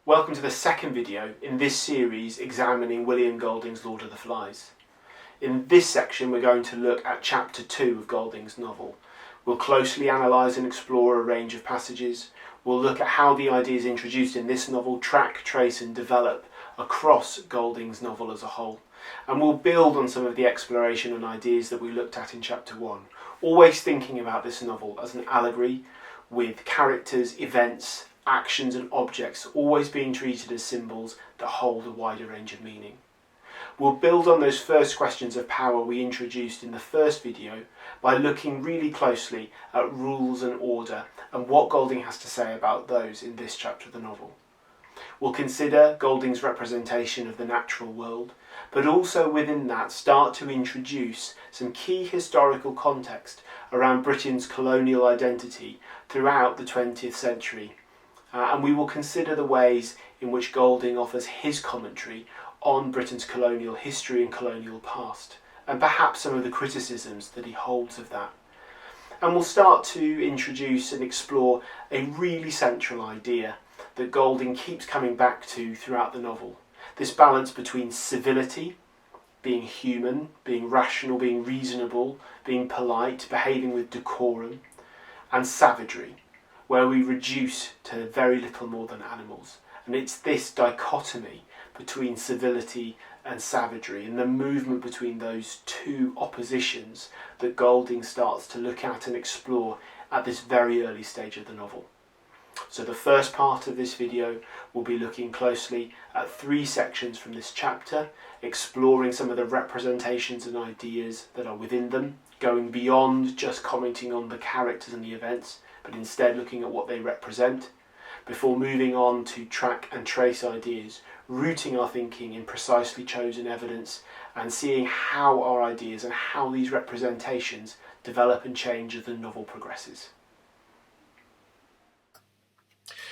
Welcome to the second video in this series examining William Golding's Lord of the Flies. In this section we're going to look at chapter 2 of Golding's novel. We'll closely analyse and explore a range of passages. We'll look at how the ideas introduced in this novel track, trace and develop across Golding's novel as a whole. And we'll build on some of the exploration and ideas that we looked at in chapter 1, always thinking about this novel as an allegory with characters, events, actions and objects always being treated as symbols that hold a wider range of meaning. We'll build on those first questions of power we introduced in the first video by looking really closely at rules and order and what Golding has to say about those in this chapter of the novel. We'll consider Golding's representation of the natural world, but also within that start to introduce some key historical context around Britain's colonial identity throughout the 20th century. And we will consider the ways in which Golding offers his commentary on Britain's colonial history and colonial past, and perhaps some of the criticisms that he holds of that. And we'll start to introduce and explore a really central idea that Golding keeps coming back to throughout the novel. This balance between civility, being human, being rational, being reasonable, being polite, behaving with decorum, and savagery, where we reduce to very little more than animals. And it's this dichotomy between civility and savagery and the movement between those two oppositions that Golding starts to look at and explore at this very early stage of the novel. So the first part of this video will be looking closely at 3 sections from this chapter, exploring some of the representations and ideas that are within them, going beyond just commenting on the characters and the events, but instead looking at what they represent, before moving on to track and trace ideas, rooting our thinking in precisely chosen evidence and seeing how our ideas and how these representations develop and change as the novel progresses.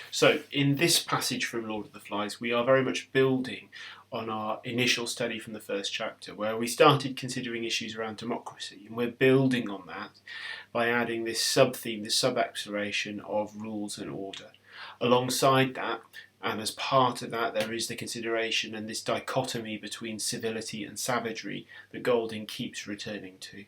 So in this passage from Lord of the Flies, we are very much building on our initial study from the first chapter, where we started considering issues around democracy, and we're building on that by adding this sub-theme, this sub-exploration of rules and order. Alongside that, and as part of that, there is the consideration and this dichotomy between civility and savagery that Golding keeps returning to.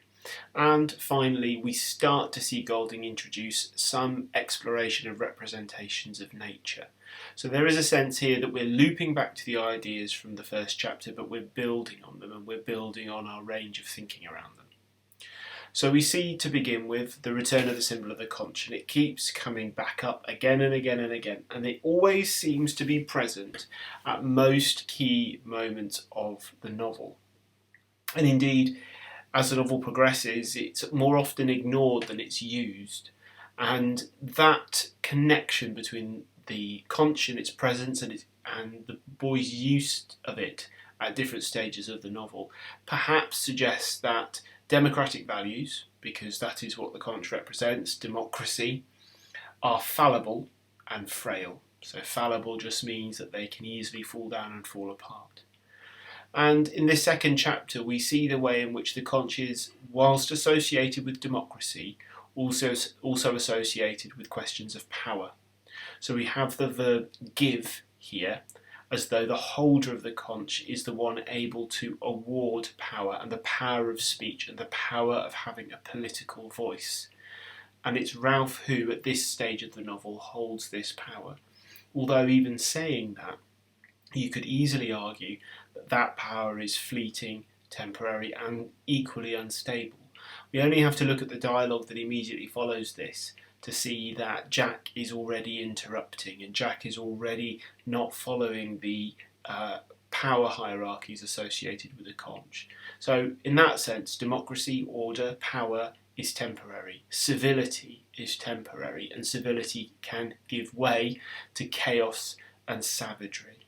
And finally, we start to see Golding introduce some exploration of representations of nature. So there is a sense here that we're looping back to the ideas from the first chapter, but we're building on them and we're building on our range of thinking around them. So we see, to begin with, the return of the symbol of the conch, and it keeps coming back up again and again and again, and it always seems to be present at most key moments of the novel. And indeed, as the novel progresses, it's more often ignored than it's used, and that connection between the conch and its presence and the boy's use of it at different stages of the novel perhaps suggests that democratic values, because that is what the conch represents, democracy, are fallible and frail. So fallible just means that they can easily fall down and fall apart. And in this second chapter, we see the way in which the conch is, whilst associated with democracy, also associated with questions of power. So we have the verb give here, as though the holder of the conch is the one able to award power and the power of speech and the power of having a political voice. And it's Ralph who, at this stage of the novel, holds this power. Although even saying that, you could easily argue that that power is fleeting, temporary and equally unstable. We only have to look at the dialogue that immediately follows this to see that Jack is already interrupting and Jack is already not following the power hierarchies associated with the conch. So in that sense, democracy, order, power is temporary. Civility is temporary, and civility can give way to chaos and savagery.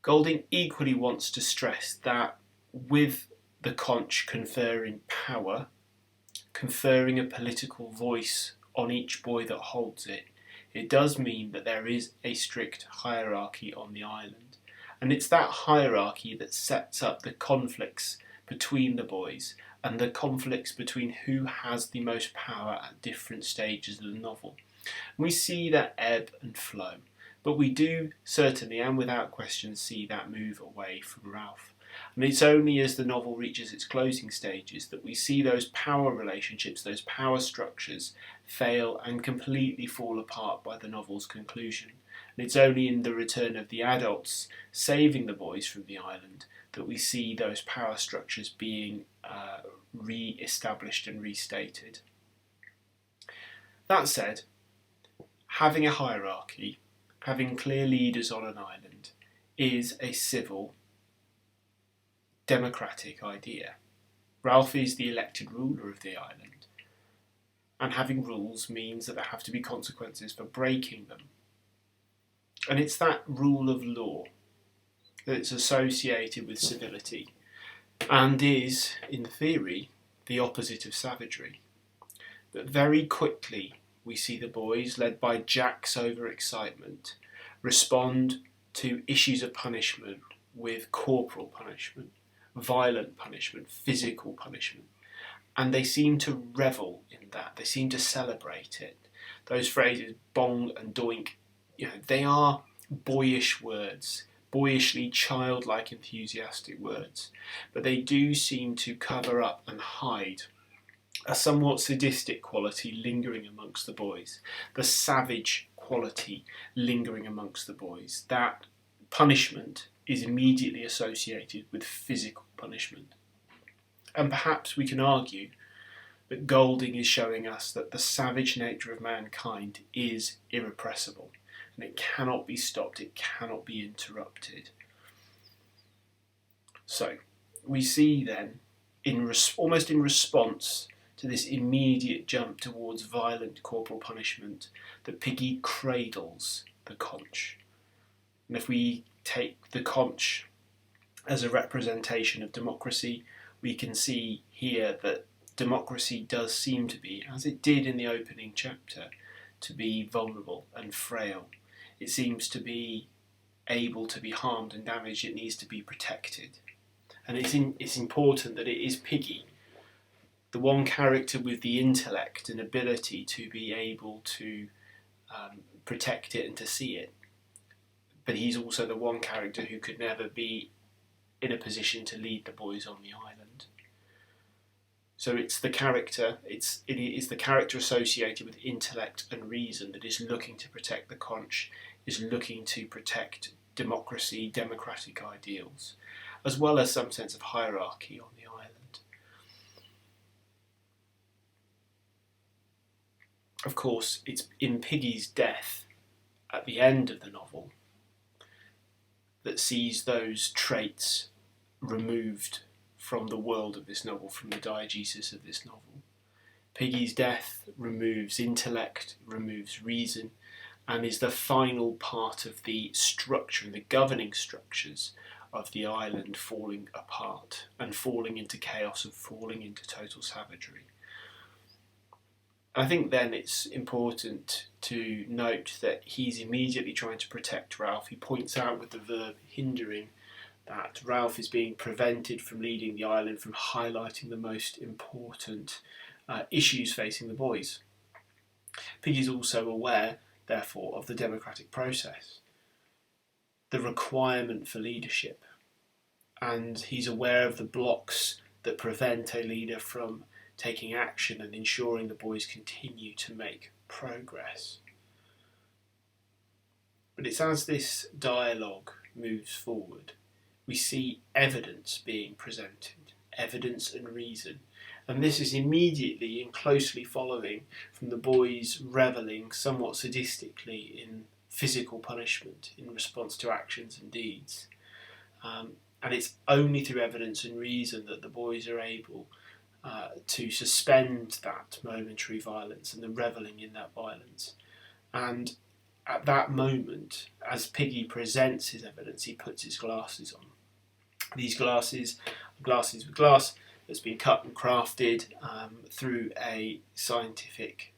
Golding equally wants to stress that with the conch conferring power, conferring a political voice on each boy that holds it, it does mean that there is a strict hierarchy on the island. And it's that hierarchy that sets up the conflicts between the boys and the conflicts between who has the most power at different stages of the novel. We see that ebb and flow. But we do certainly and without question see that move away from Ralph. And it's only as the novel reaches its closing stages that we see those power relationships, those power structures fail and completely fall apart by the novel's conclusion. And it's only in the return of the adults saving the boys from the island that we see those power structures being re-established and restated. That said, having a hierarchy, having clear leaders on an island, is a civil, democratic idea. Ralph is the elected ruler of the island, and having rules means that there have to be consequences for breaking them. And it's that rule of law that's associated with civility and is, in theory, the opposite of savagery. But very quickly we see the boys, led by Jack's overexcitement, respond to issues of punishment with corporal punishment, violent punishment, physical punishment. And they seem to revel in that. They seem to celebrate it. Those phrases, bong and doink, they are boyish words, boyishly childlike, enthusiastic words. But they do seem to cover up and hide a somewhat sadistic quality lingering amongst the boys, the savage quality lingering amongst the boys. That punishment is immediately associated with physical punishment. And perhaps we can argue that Golding is showing us that the savage nature of mankind is irrepressible, and it cannot be stopped, it cannot be interrupted. So, we see then, almost in response to this immediate jump towards violent corporal punishment, that Piggy cradles the conch. And if we take the conch as a representation of democracy, we can see here that democracy does seem to be, as it did in the opening chapter, to be vulnerable and frail. It seems to be able to be harmed and damaged. It needs to be protected. And it's important that it is Piggy, the one character with the intellect and ability to be able to protect it and to see it. But he's also the one character who could never be in a position to lead the boys on the island. So it's the character, it is the character associated with intellect and reason that is looking to protect the conch, is looking to protect democracy, democratic ideals, as well as some sense of hierarchy on the island. Of course, it's in Piggy's death at the end of the novel that sees those traits removed from the world of this novel, from the diegesis of this novel. Piggy's death removes intellect, removes reason, and is the final part of the structure and the governing structures of the island falling apart and falling into chaos and falling into total savagery. I think then it's important to note that he's immediately trying to protect Ralph. He points out with the verb hindering that Ralph is being prevented from leading the island, from highlighting the most important issues facing the boys. Piggy's also aware, therefore, of the democratic process, the requirement for leadership, and he's aware of the blocks that prevent a leader from taking action and ensuring the boys continue to make progress. But it's as this dialogue moves forward, we see evidence being presented, evidence and reason. And this is immediately and closely following from the boys revelling somewhat sadistically in physical punishment in response to actions and deeds. And it's only through evidence and reason that the boys are able to suspend that momentary violence and the revelling in that violence. And at that moment, as Piggy presents his evidence, he puts his glasses on. These glasses are glasses with glass that's been cut and crafted through a scientific,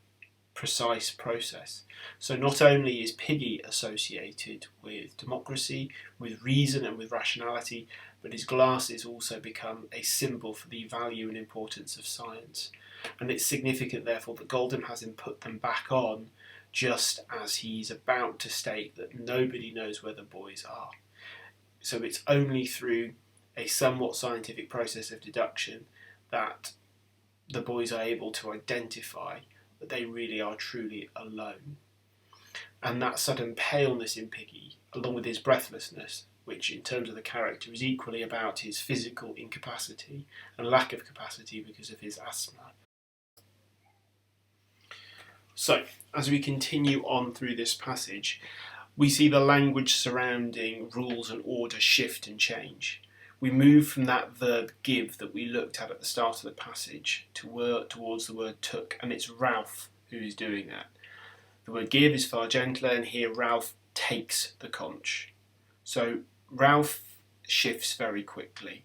precise process. So not only is Piggy associated with democracy, with reason and with rationality, but his glasses also become a symbol for the value and importance of science. And it's significant, therefore, that Golding has him put them back on just as he's about to state that nobody knows where the boys are. So it's only through a somewhat scientific process of deduction that the boys are able to identify that they really are truly alone. And that sudden paleness in Piggy, along with his breathlessness, which in terms of the character is equally about his physical incapacity and lack of capacity because of his asthma. So, as we continue on through this passage, we see the language surrounding rules and order shift and change. We move from that verb give that we looked at the start of the passage towards the word took, and it's Ralph who is doing that. The word give is far gentler, and here Ralph takes the conch. So Ralph shifts very quickly.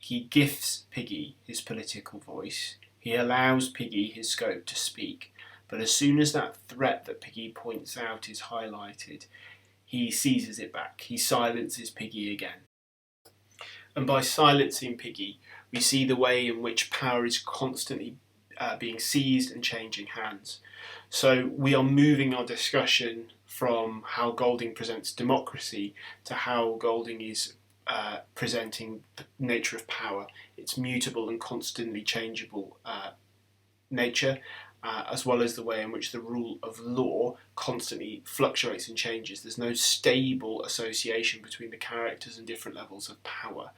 He gifts Piggy his political voice. He allows Piggy his scope to speak. But as soon as that threat that Piggy points out is highlighted, he seizes it back. He silences Piggy again. And by silencing Piggy, we see the way in which power is constantly being seized and changing hands. So we are moving our discussion from how Golding presents democracy to how Golding is presenting the nature of power, its mutable and constantly changeable nature, as well as the way in which the rule of law constantly fluctuates and changes. There's no stable association between the characters and different levels of power.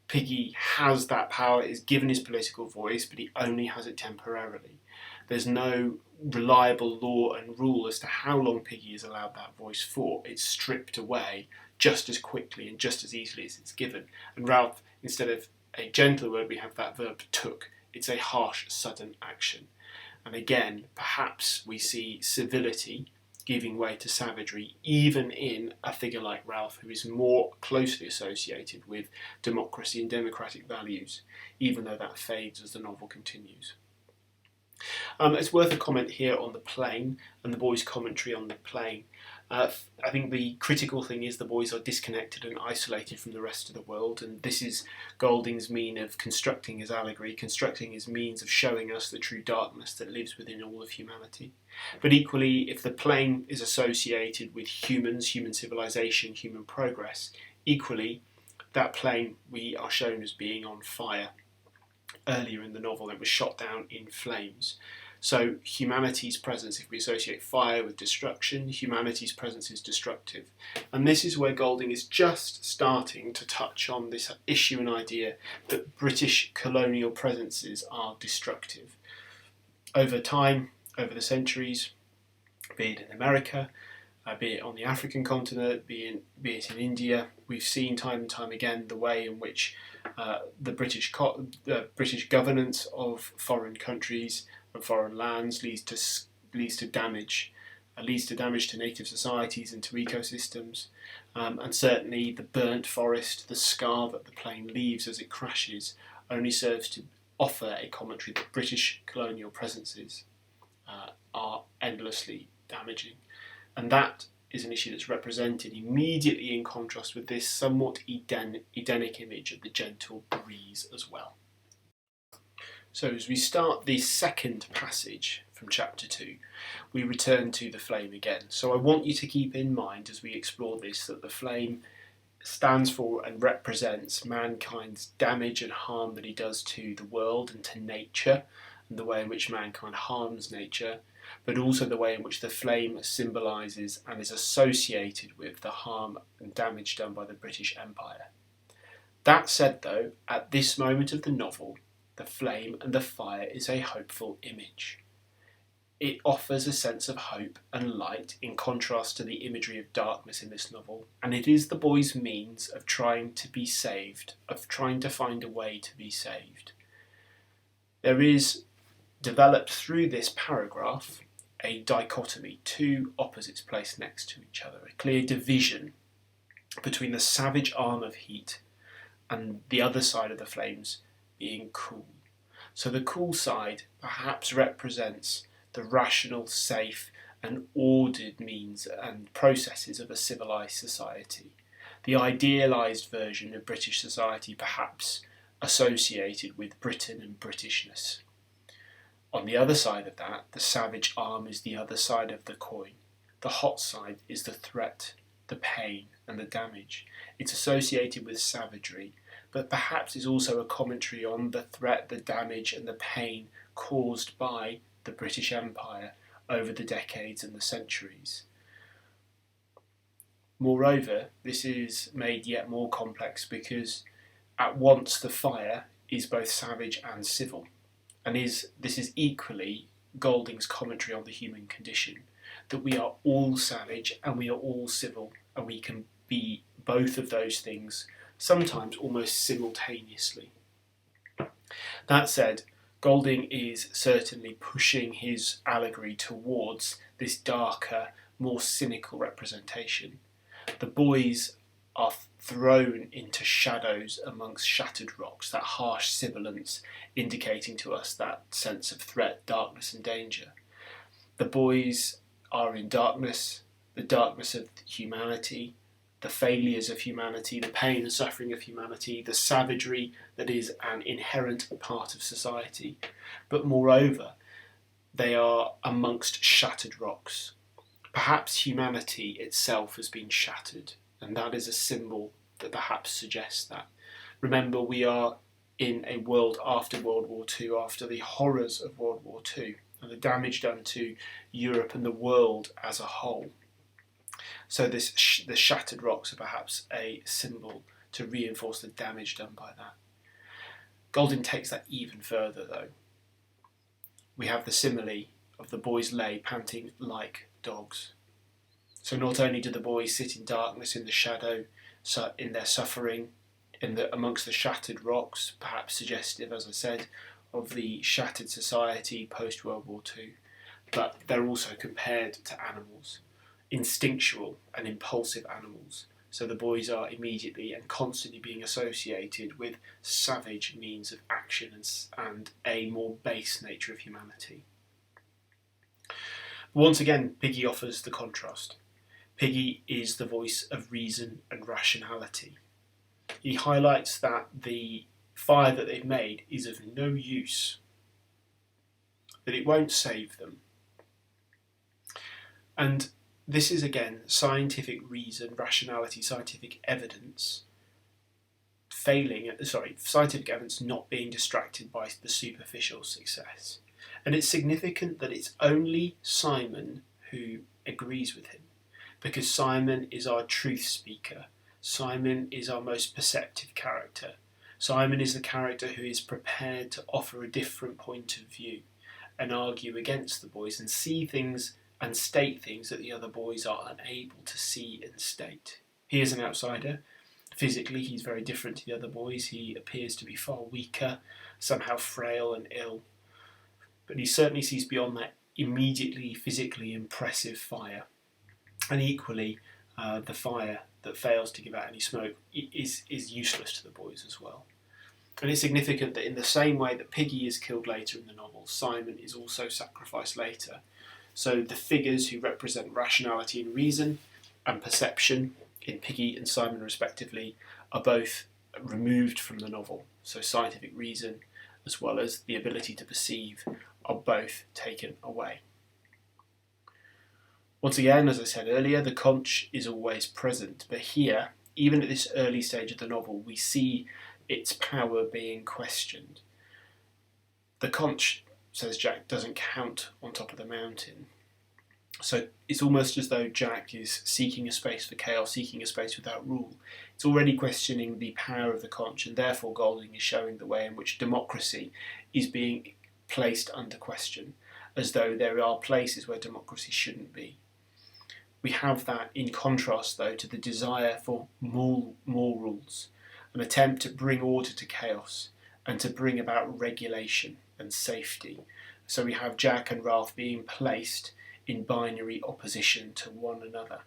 Piggy has that power, is given his political voice, but he only has it temporarily. There's no reliable law and rule as to how long Piggy is allowed that voice for. It's stripped away just as quickly and just as easily as it's given. And Ralph, instead of a gentler word, we have that verb took. It's a harsh, sudden action. And again, perhaps we see civility giving way to savagery, even in a figure like Ralph, who is more closely associated with democracy and democratic values, even though that fades as the novel continues. It's worth a comment here on the plane and the boys' commentary on the plane. I think the critical thing is the boys are disconnected and isolated from the rest of the world, and this is Golding's mean of constructing his allegory, constructing his means of showing us the true darkness that lives within all of humanity. But equally, if the plane is associated with humans, human civilization, human progress, equally, that plane we are shown as being on fire. Earlier in the novel, it was shot down in flames. So humanity's presence, if we associate fire with destruction, humanity's presence is destructive. And this is where Golding is just starting to touch on this issue and idea that British colonial presences are destructive. Over time, over the centuries, be it in America, be it on the African continent, be it in India, we've seen time and time again the way in which the British governance of foreign countries and foreign lands leads to damage to native societies and to ecosystems, and certainly the burnt forest, the scar that the plane leaves as it crashes, only serves to offer a commentary that British colonial presences are endlessly damaging. And that is an issue that's represented immediately in contrast with this somewhat Edenic image of the gentle breeze as well. So as we start the second passage from chapter 2, we return to the flame again. So I want you to keep in mind as we explore this that the flame stands for and represents mankind's damage and harm that he does to the world and to nature, and the way in which mankind harms nature, but also the way in which the flame symbolises and is associated with the harm and damage done by the British Empire. That said though, at this moment of the novel, the flame and the fire is a hopeful image. It offers a sense of hope and light in contrast to the imagery of darkness in this novel, and it is the boy's means of trying to be saved, of trying to find a way to be saved. There is developed through this paragraph a dichotomy, two opposites placed next to each other, a clear division between the savage arm of heat and the other side of the flames being cool. So the cool side perhaps represents the rational, safe and ordered means and processes of a civilised society, the idealised version of British society perhaps associated with Britain and Britishness. On the other side of that, the savage arm is the other side of the coin. The hot side is the threat, the pain, and the damage. It's associated with savagery, but perhaps is also a commentary on the threat, the damage, and the pain caused by the British Empire over the decades and the centuries. Moreover, this is made yet more complex because at once the fire is both savage and civil. And this is equally Golding's commentary on the human condition, that we are all savage and we are all civil, and we can be both of those things, sometimes almost simultaneously. That said, Golding is certainly pushing his allegory towards this darker, more cynical representation. The boys are thrown into shadows amongst shattered rocks, that harsh sibilance indicating to us that sense of threat, darkness and danger. The boys are in darkness, the darkness of humanity, the failures of humanity, the pain and suffering of humanity, the savagery that is an inherent part of society. But moreover, they are amongst shattered rocks. Perhaps humanity itself has been shattered, and that is a symbol that perhaps suggests that. Remember, we are in a world after World War II, after the horrors of World War II, and the damage done to Europe and the world as a whole. So the shattered rocks are perhaps a symbol to reinforce the damage done by that. Golding takes that even further, though. We have the simile of the boys lay panting like dogs. So not only do the boys sit in darkness, in the shadow, in their suffering, amongst the shattered rocks, perhaps suggestive, as I said, of the shattered society post-World War II, but they're also compared to animals, instinctual and impulsive animals. So the boys are immediately and constantly being associated with savage means of action and a more base nature of humanity. Once again, Piggy offers the contrast. Piggy is the voice of reason and rationality. He highlights that the fire that they've made is of no use, that it won't save them. And this is again scientific reason, rationality, scientific evidence scientific evidence not being distracted by the superficial success. And it's significant that it's only Simon who agrees with him, because Simon is our truth speaker. Simon is our most perceptive character. Simon is the character who is prepared to offer a different point of view and argue against the boys and see things and state things that the other boys are unable to see and state. He is an outsider. Physically, he's very different to the other boys. He appears to be far weaker, somehow frail and ill. But he certainly sees beyond that immediately physically impressive fire. And equally, the fire that fails to give out any smoke is useless to the boys as well. And it's significant that in the same way that Piggy is killed later in the novel, Simon is also sacrificed later. So the figures who represent rationality and reason and perception in Piggy and Simon respectively are both removed from the novel. So scientific reason as well as the ability to perceive are both taken away. Once again, as I said earlier, the conch is always present, but here, even at this early stage of the novel, we see its power being questioned. The conch, says Jack, doesn't count on top of the mountain. So it's almost as though Jack is seeking a space for chaos, seeking a space without rule. It's already questioning the power of the conch, and therefore Golding is showing the way in which democracy is being placed under question, as though there are places where democracy shouldn't be. We have that in contrast, though, to the desire for more rules, an attempt to bring order to chaos and to bring about regulation and safety. So we have Jack and Ralph being placed in binary opposition to one another.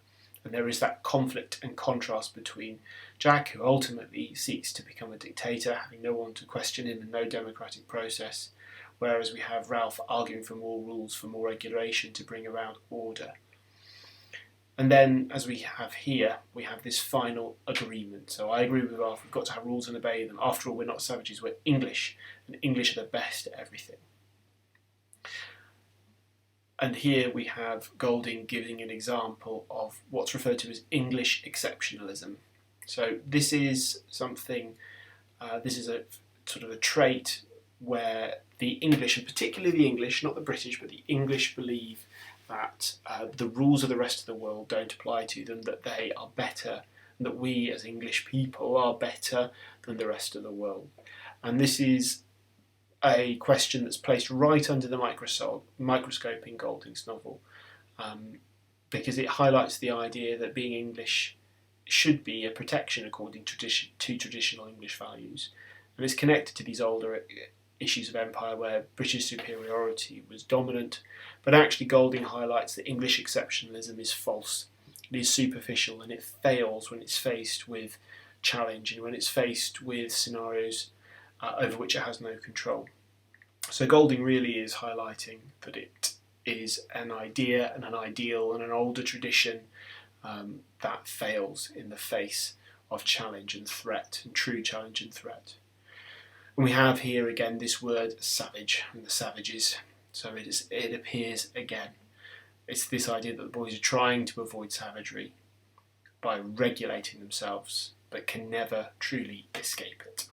And there is that conflict and contrast between Jack, who ultimately seeks to become a dictator, having no one to question him and no democratic process, whereas we have Ralph arguing for more rules, for more regulation to bring about order. And then, as we have here, we have this final agreement. So I agree with Ralph, we've got to have rules and obey them. After all, we're not savages, we're English, and English are the best at everything. And here we have Golding giving an example of what's referred to as English exceptionalism. So this is something, this is a sort of a trait where the English, and particularly the English, not the British, but the English believe that the rules of the rest of the world don't apply to them, that they are better, and that we as English people are better than the rest of the world. And this is a question that's placed right under the microscope in Golding's novel, because it highlights the idea that being English should be a protection according to traditional English values. And it's connected to these older issues of empire where British superiority was dominant, but actually Golding highlights that English exceptionalism is false, it is superficial, and it fails when it's faced with challenge and when it's faced with scenarios over which it has no control. So Golding really is highlighting that it is an idea and an ideal and an older tradition that fails in the face of challenge and threat, and true challenge and threat. And we have here again this word savage and the savages. So it appears again. It's this idea that the boys are trying to avoid savagery by regulating themselves, but can never truly escape it.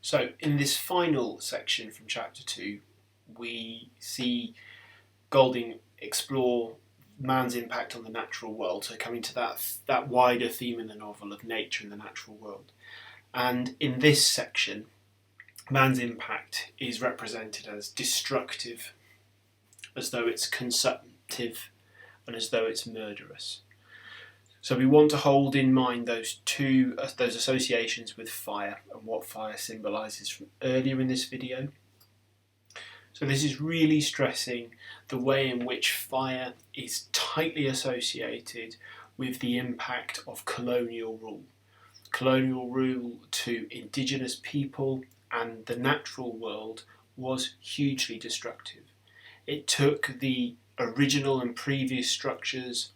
So in this final section from chapter 2, we see Golding explore man's impact on the natural world, so coming to that wider theme in the novel of nature and the natural world. And in this section, man's impact is represented as destructive, as though it's consumptive, and as though it's murderous. So we want to hold in mind those associations with fire and what fire symbolises from earlier in this video. So this is really stressing the way in which fire is tightly associated with the impact of colonial rule. Colonial rule to indigenous people and the natural world was hugely destructive. It took the original and previous structures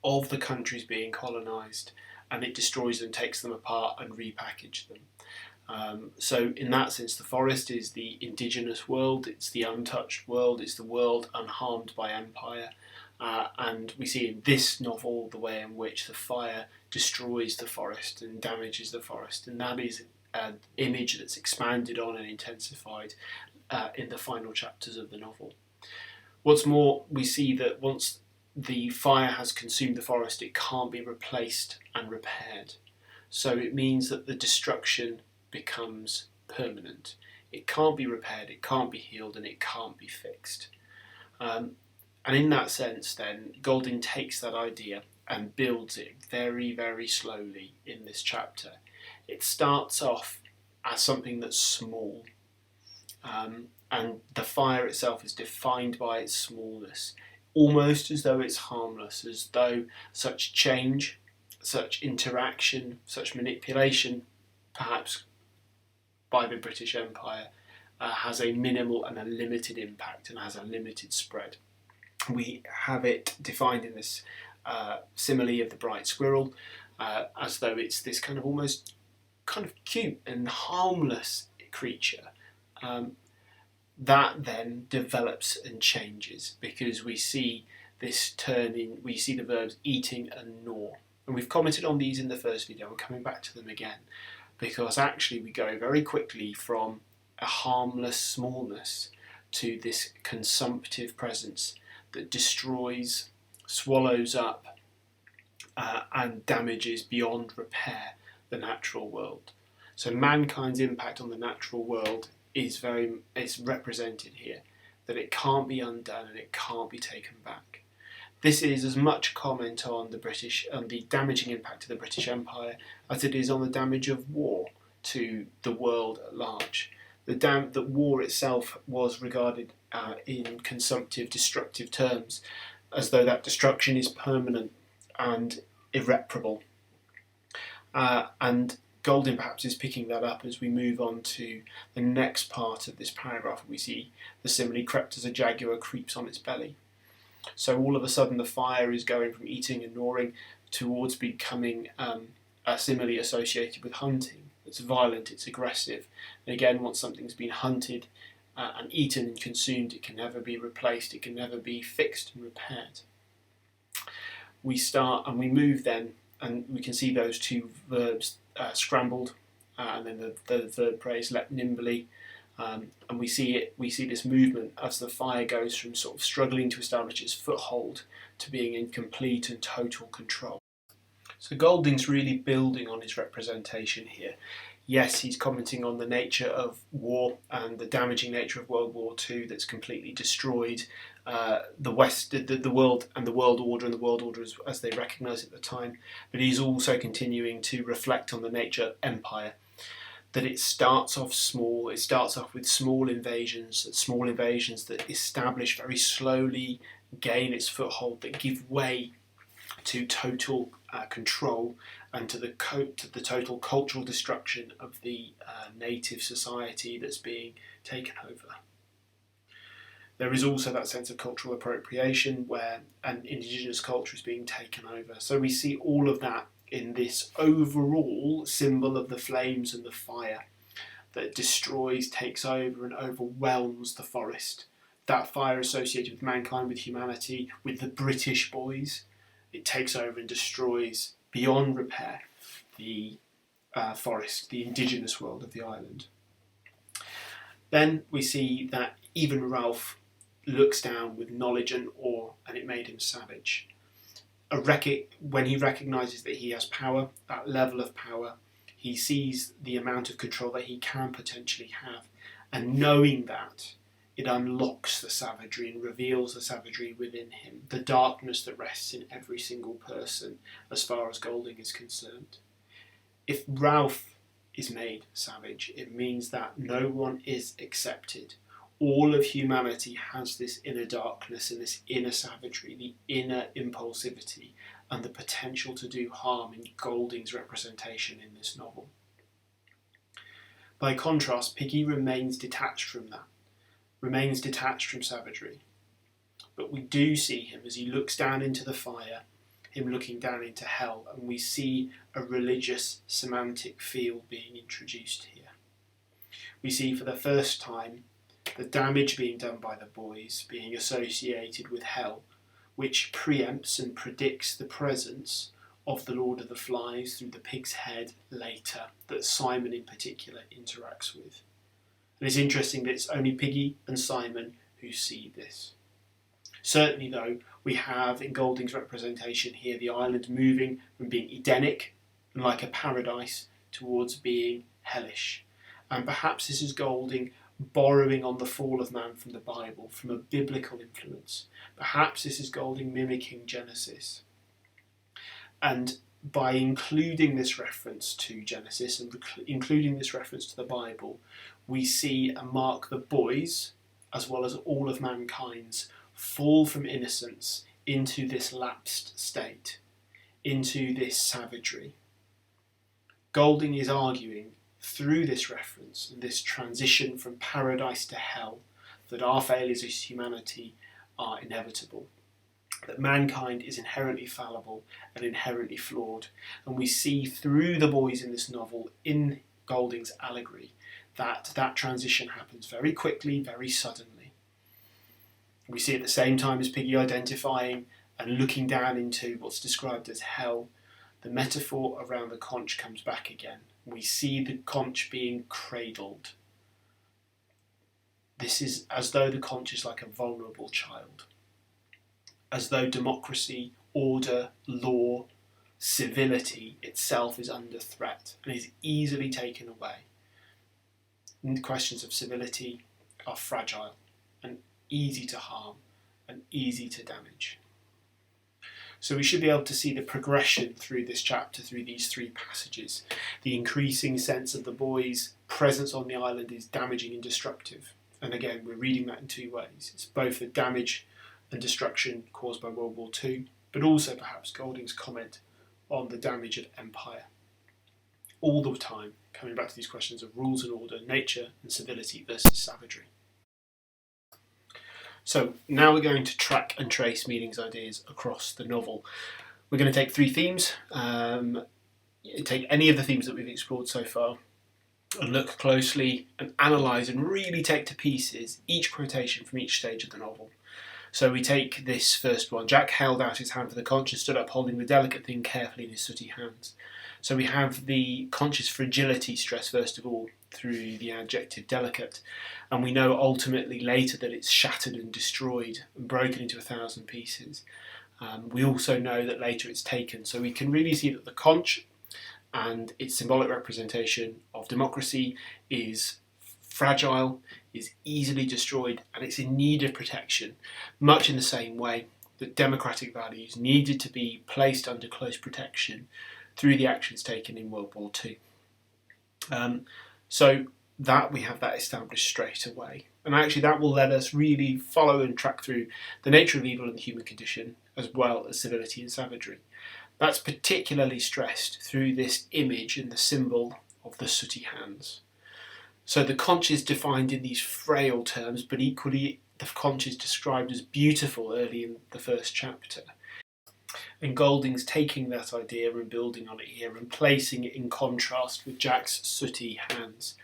of the countries being colonised and it destroys them, takes them apart and repackages them. So in that sense, the forest is the indigenous world, it's the untouched world, it's the world unharmed by empire. And we see in this novel the way in which the fire destroys the forest and damages the forest, and that is an image that's expanded on and intensified in the final chapters of the novel. What's more, we see that once the fire has consumed the forest, it can't be replaced and repaired. So it means that the destruction becomes permanent. It can't be repaired, it can't be healed, and it can't be fixed. And in that sense then, Golding takes that idea and builds it very, very slowly in this chapter. It starts off as something that's small, and the fire itself is defined by its smallness, almost as though it's harmless, as though such change, such interaction, such manipulation, perhaps by the British Empire, has a minimal and a limited impact and has a limited spread. We have it defined in this simile of the bright squirrel, as though it's this kind of almost kind of cute and harmless creature that then develops and changes, because we see this turning, we see the verbs eating and gnaw. And we've commented on these in the first video, I'm coming back to them again, because actually we go very quickly from a harmless smallness to this consumptive presence that destroys, swallows up, and damages beyond repair the natural world. So mankind's impact on the natural world is represented here, that it can't be undone and it can't be taken back. This is as much a comment on the damaging impact of the British Empire as it is on the damage of war to the world at large. That war itself was regarded in consumptive, destructive terms, as though that destruction is permanent and irreparable. And Golding perhaps is picking that up as we move on to the next part of this paragraph. We see the simile, crept as a jaguar creeps on its belly. So all of a sudden the fire is going from eating and gnawing towards becoming a simile associated with hunting. It's violent, it's aggressive. And again, once something's been hunted, and eaten and consumed. It can never be replaced. It can never be fixed and repaired. We start and we move then, and we can see those two verbs scrambled, and then the verb phrase leapt nimbly. And we see this movement as the fire goes from sort of struggling to establish its foothold to being in complete and total control. So Golding's really building on his representation here. Yes, he's commenting on the nature of war and the damaging nature of World War II that's completely destroyed the West, the world, and the world order, and the world order as they recognise it at the time. But he's also continuing to reflect on the nature of empire, that it starts off small. It starts off with small invasions that establish very slowly, gain its foothold, that give way to total control and to the total cultural destruction of the native society that's being taken over. There is also that sense of cultural appropriation where an indigenous culture is being taken over. So we see all of that in this overall symbol of the flames and the fire that destroys, takes over and overwhelms the forest. That fire associated with mankind, with humanity, with the British boys. It takes over and destroys beyond repair the forest, the indigenous world of the island. Then we see that even Ralph looks down with knowledge and awe, and it made him savage. When he recognises that he has power, that level of power, he sees the amount of control that he can potentially have, and knowing that, it unlocks the savagery and reveals the savagery within him, the darkness that rests in every single person as far as Golding is concerned. If Ralph is made savage, it means that no one is accepted. All of humanity has this inner darkness and this inner savagery, the inner impulsivity and the potential to do harm in Golding's representation in this novel. By contrast, Piggy remains detached from that, remains detached from savagery. But we do see him as he looks down into the fire, him looking down into hell, and we see a religious semantic feel being introduced here. We see for the first time the damage being done by the boys being associated with hell, which preempts and predicts the presence of the Lord of the Flies through the pig's head later, that Simon in particular interacts with. And it's interesting that it's only Piggy and Simon who see this. Certainly though, we have in Golding's representation here the island moving from being Edenic and like a paradise towards being hellish. And perhaps this is Golding borrowing on the fall of man from the Bible, from a biblical influence. Perhaps this is Golding mimicking Genesis. And by including this reference to Genesis and including this reference to the Bible, we see and mark the boys, as well as all of mankind's, fall from innocence into this lapsed state, into this savagery. Golding is arguing through this reference and this transition from paradise to hell that our failures as humanity are inevitable, that mankind is inherently fallible and inherently flawed. And we see through the boys in this novel, in Golding's allegory, that transition happens very quickly, very suddenly. We see at the same time as Piggy identifying and looking down into what's described as hell, the metaphor around the conch comes back again. We see the conch being cradled. This is as though the conch is like a vulnerable child, as though democracy, order, law, civility itself is under threat and is easily taken away. And the questions of civility are fragile and easy to harm and easy to damage. So we should be able to see the progression through this chapter, through these three passages. The increasing sense of the boys' presence on the island is damaging and destructive. And again, we're reading that in two ways. It's both the damage and destruction caused by World War II, but also perhaps Golding's comment on the damage of empire. All the time coming back to these questions of rules and order, nature and civility versus savagery. So now we're going to track and trace Meaning's ideas across the novel. We're going to take three themes, take any of the themes that we've explored so far, and look closely and analyse and really take to pieces each quotation from each stage of the novel. So we take this first one. Jack held out his hand for the conch and stood up holding the delicate thing carefully in his sooty hands. So we have the conch's fragility stressed first of all through the adjective delicate, and we know ultimately later that it's shattered and destroyed and broken into 1,000 pieces. We also know that later it's taken, so we can really see that the conch and its symbolic representation of democracy is fragile, is easily destroyed, and it's in need of protection, much in the same way that democratic values needed to be placed under close protection through the actions taken in World War II. So that we have that established straight away. And actually that will let us really follow and track through the nature of evil and the human condition, as well as civility and savagery. That's particularly stressed through this image and the symbol of the sooty hands. So the conch is defined in these frail terms, but equally the conch is described as beautiful early in the first chapter. And Golding's taking that idea and building on it here and placing it in contrast with Jack's sooty hands.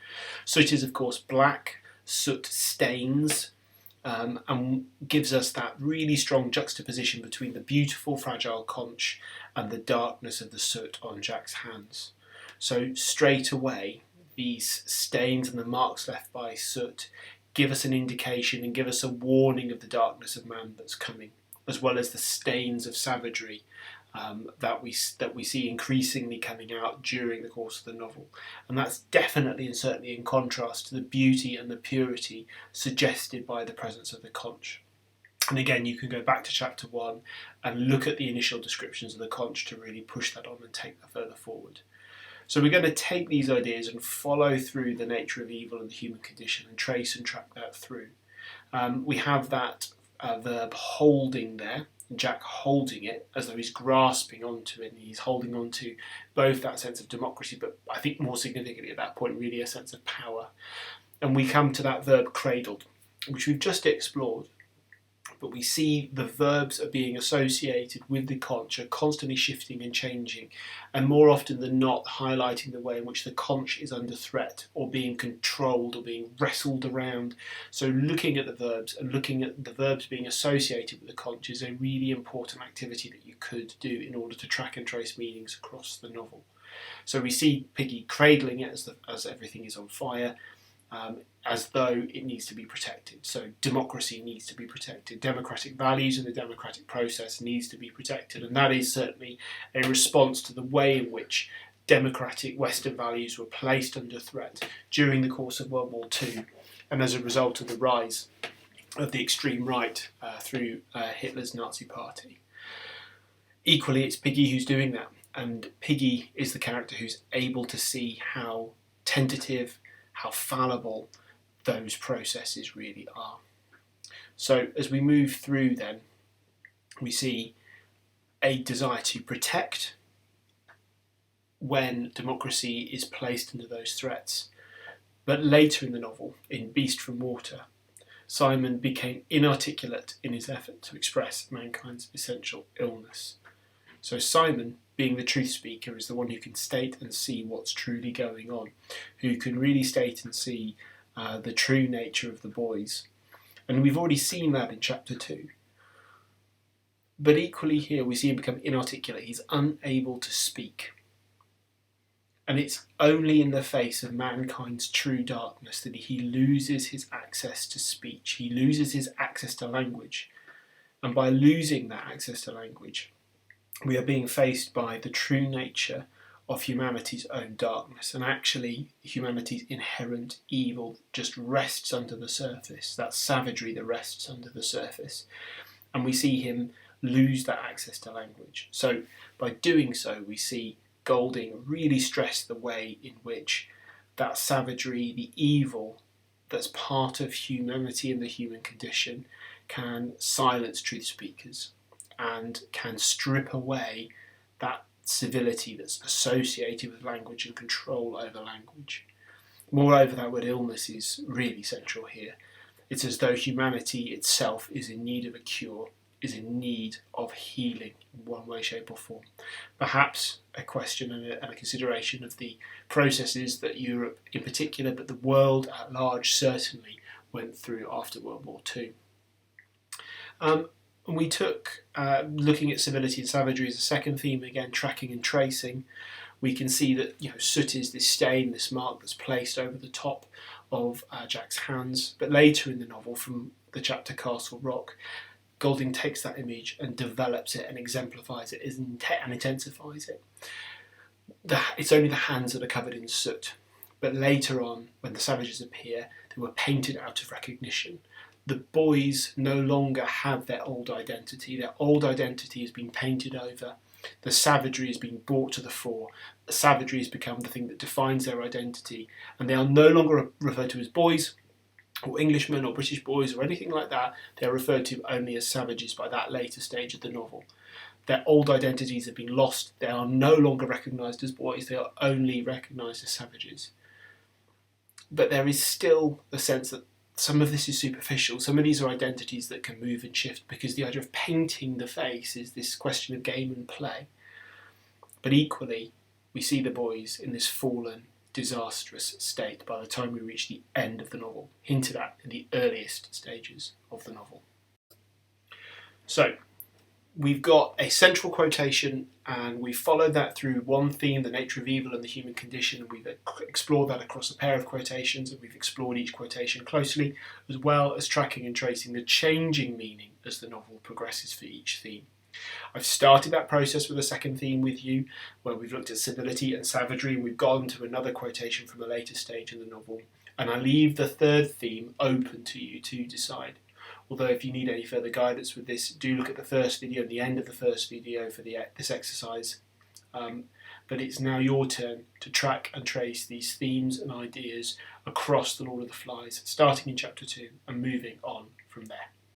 Soot is of course black, soot stains, and gives us that really strong juxtaposition between the beautiful fragile conch and the darkness of the soot on Jack's hands. So straight away these stains and the marks left by soot give us an indication and give us a warning of the darkness of man that's coming, as well as the stains of savagery that we see increasingly coming out during the course of the novel. And that's definitely and certainly in contrast to the beauty and the purity suggested by the presence of the conch. And again, you can go back to chapter 1 and look at the initial descriptions of the conch to really push that on and take that further forward. So we're going to take these ideas and follow through the nature of evil and the human condition and trace and track that through. We have that verb holding there, Jack holding it as though he's grasping onto it, and he's holding on to both that sense of democracy, but I think more significantly at that point really a sense of power. And we come to that verb cradled, which we've just explored, but we see the verbs are being associated with the conch are constantly shifting and changing, and more often than not highlighting the way in which the conch is under threat or being controlled or being wrestled around. So looking at the verbs and looking at the verbs being associated with the conch is a really important activity that you could do in order to track and trace meanings across the novel. So we see Piggy cradling it as everything is on fire, as though it needs to be protected. So democracy needs to be protected. Democratic values and the democratic process needs to be protected. And that is certainly a response to the way in which democratic Western values were placed under threat during the course of World War II, and as a result of the rise of the extreme right through Hitler's Nazi party. Equally, it's Piggy who's doing that. And Piggy is the character who's able to see how tentative, how fallible those processes really are. So as we move through then, we see a desire to protect when democracy is placed under those threats. But later in the novel, in Beast from Water, Simon became inarticulate in his effort to express mankind's essential illness. So Simon, being the truth speaker, is the one who can state and see what's truly going on, who can really state and see the true nature of the boys. And we've already seen that in chapter 2. But equally here we see him become inarticulate. He's unable to speak. And it's only in the face of mankind's true darkness that he loses his access to speech. He loses his access to language. And by losing that access to language, we are being faced by the true nature of humanity's own darkness, and actually humanity's inherent evil just rests under the surface, that savagery that rests under the surface, and we see him lose that access to language. So by doing so, we see Golding really stress the way in which that savagery, the evil that's part of humanity and the human condition, can silence truth speakers and can strip away that civility that's associated with language and control over language. Moreover, that word illness is really central here. It's as though humanity itself is in need of a cure, is in need of healing in one way, shape or form. Perhaps a question and a consideration of the processes that Europe in particular, but the world at large certainly went through after World War II. We took, looking at civility and savagery as a second theme, again tracking and tracing. We can see that soot is this stain, this mark that's placed over the top of Jack's hands. But later in the novel, from the chapter Castle Rock, Golding takes that image and develops it and exemplifies it and intensifies it. It's only the hands that are covered in soot. But later on, when the savages appear, they were painted out of recognition. The boys no longer have their old identity. Their old identity has been painted over. The savagery has been brought to the fore. The savagery has become the thing that defines their identity. And they are no longer referred to as boys or Englishmen or British boys or anything like that. They are referred to only as savages by that later stage of the novel. Their old identities have been lost. They are no longer recognised as boys. They are only recognised as savages. But there is still the sense that some of this is superficial. Some of these are identities that can move and shift, because the idea of painting the face is this question of game and play. But equally, we see the boys in this fallen, disastrous state by the time we reach the end of the novel, hinted at in the earliest stages of the novel. So, we've got a central quotation, and we followed that through one theme, the nature of evil and the human condition. We've explored that across a pair of quotations, and we've explored each quotation closely, as well as tracking and tracing the changing meaning as the novel progresses for each theme. I've started that process with a second theme with you, where we've looked at civility and savagery, and we've gone to another quotation from a later stage in the novel. And I leave the third theme open to you to decide. Although if you need any further guidance with this, do look at the first video and the end of the first video for this exercise. But it's now your turn to track and trace these themes and ideas across the Lord of the Flies, starting in chapter 2 and moving on from there.